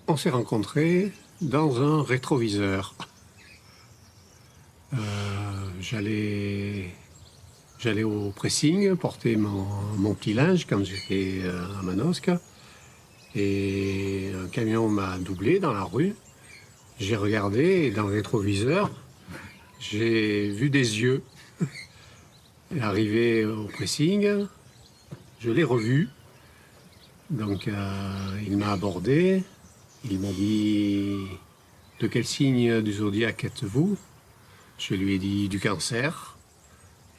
On s'est rencontrés dans un rétroviseur. Euh, j'allais, j'allais au pressing porter mon petit linge quand j'étais à Manosque. Et un camion m'a doublé dans la rue. J'ai regardé et dans le rétroviseur, j'ai vu des yeux. Et arrivé au pressing, je l'ai revu. Donc il m'a abordé. Il m'a dit: de quel signe du zodiaque êtes-vous? Je lui ai dit: du Cancer.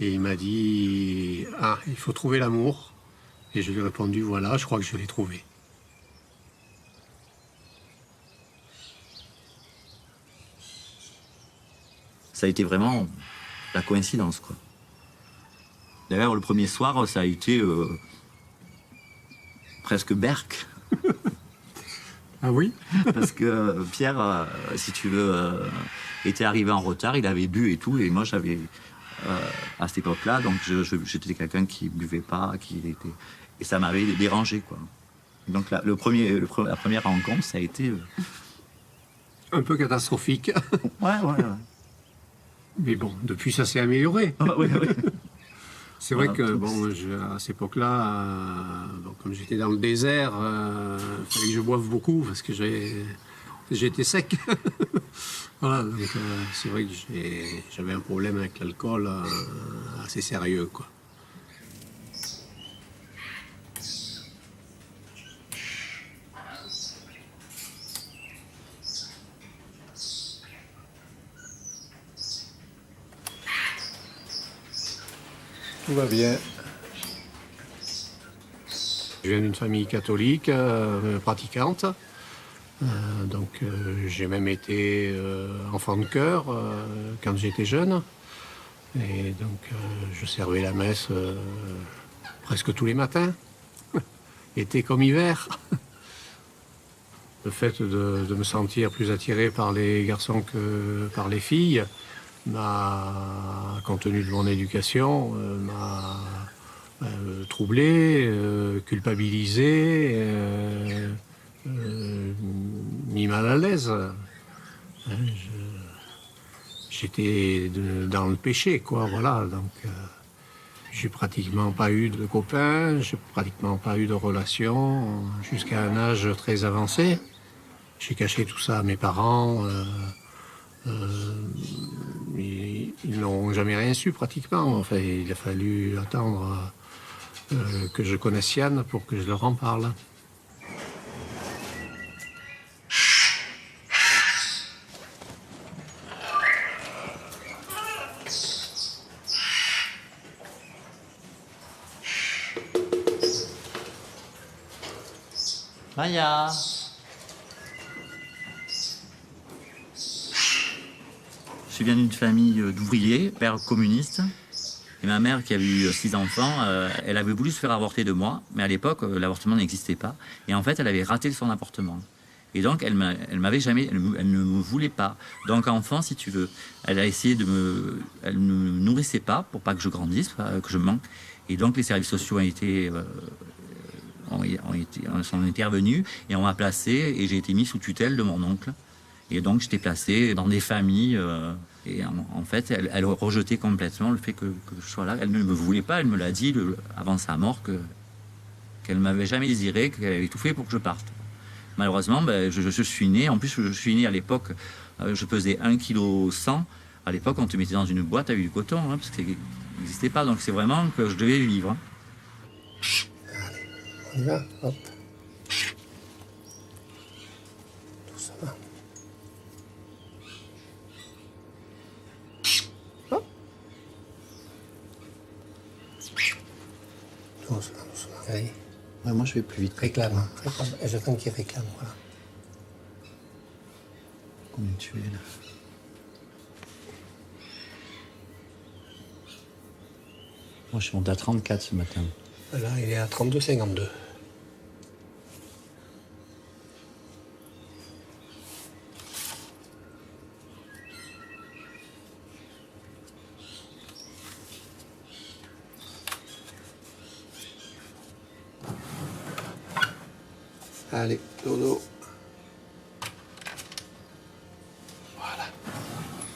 Et il m'a dit: ah, il faut trouver l'amour. Et je lui ai répondu: voilà, je crois que je l'ai trouvé. Ça a été vraiment la coïncidence, quoi. D'ailleurs, le premier soir, ça a été presque Berck. Ah oui? Parce que Pierre, si tu veux, était arrivé en retard, il avait bu et tout, et moi j'avais, à cette époque-là, donc j'étais quelqu'un qui buvait pas, et ça m'avait dérangé, quoi. Donc là, la première rencontre, ça a été... Un peu catastrophique. Ouais. Mais bon, depuis ça s'est amélioré. Ouais. C'est vrai Voilà, que donc, bon, à cette époque-là, bon, comme j'étais dans le désert, il fallait que je boive beaucoup parce que j'étais sec. Voilà, donc c'est vrai que j'avais un problème avec l'alcool assez sérieux, quoi. Tout va bien. Je viens d'une famille catholique, pratiquante. J'ai même été enfant de chœur quand j'étais jeune. Et donc je servais la messe presque tous les matins, été comme hiver. Le fait de me sentir plus attiré par les garçons que par les filles compte tenu de mon éducation, m'a troublé, culpabilisé, mis mal à l'aise. J'étais dans le péché, quoi, voilà. Donc, j'ai pratiquement pas eu de copains, j'ai pratiquement pas eu de relations jusqu'à un âge très avancé. J'ai caché tout ça à mes parents. Ils n'ont jamais rien su pratiquement. Enfin, il a fallu attendre que je connaisse Yann pour que je leur en parle. Maya. Je viens d'une famille d'ouvriers, père communiste. Et ma mère, qui avait eu 6 enfants, elle avait voulu se faire avorter de moi, mais à l'époque, l'avortement n'existait pas. Et en fait, elle avait raté son avortement. Et donc, elle m'avait jamais, elle ne me voulait pas. Donc, enfant, si tu veux, elle a essayé elle ne me nourrissait pas pour pas que je grandisse, que je manque. Et donc, les services sociaux sont intervenus et on m'a placé et j'ai été mis sous tutelle de mon oncle. Et donc, j'étais placé dans des familles. Et en fait, elle rejetait complètement le fait que je sois là. Elle ne me voulait pas. Elle me l'a dit avant sa mort qu'elle ne m'avait jamais désiré, qu'elle avait tout fait pour que je parte. Malheureusement, je suis né. En plus, je suis né à l'époque, je pesais 1,1 kg. À l'époque, on te mettait dans une boîte avec du coton, hein, parce que ça n'existait pas. Donc, c'est vraiment que je devais vivre. Hein. Allez, on y va, hop. Tout ça va. Hop. Doucement. Allez. Ouais, moi, je vais plus vite. Réclame. J'attends qu'il réclame, voilà. Combien tu es, là? Moi, je suis monté à 34 ce matin. Là, il est à 32,52. Allez, dodo.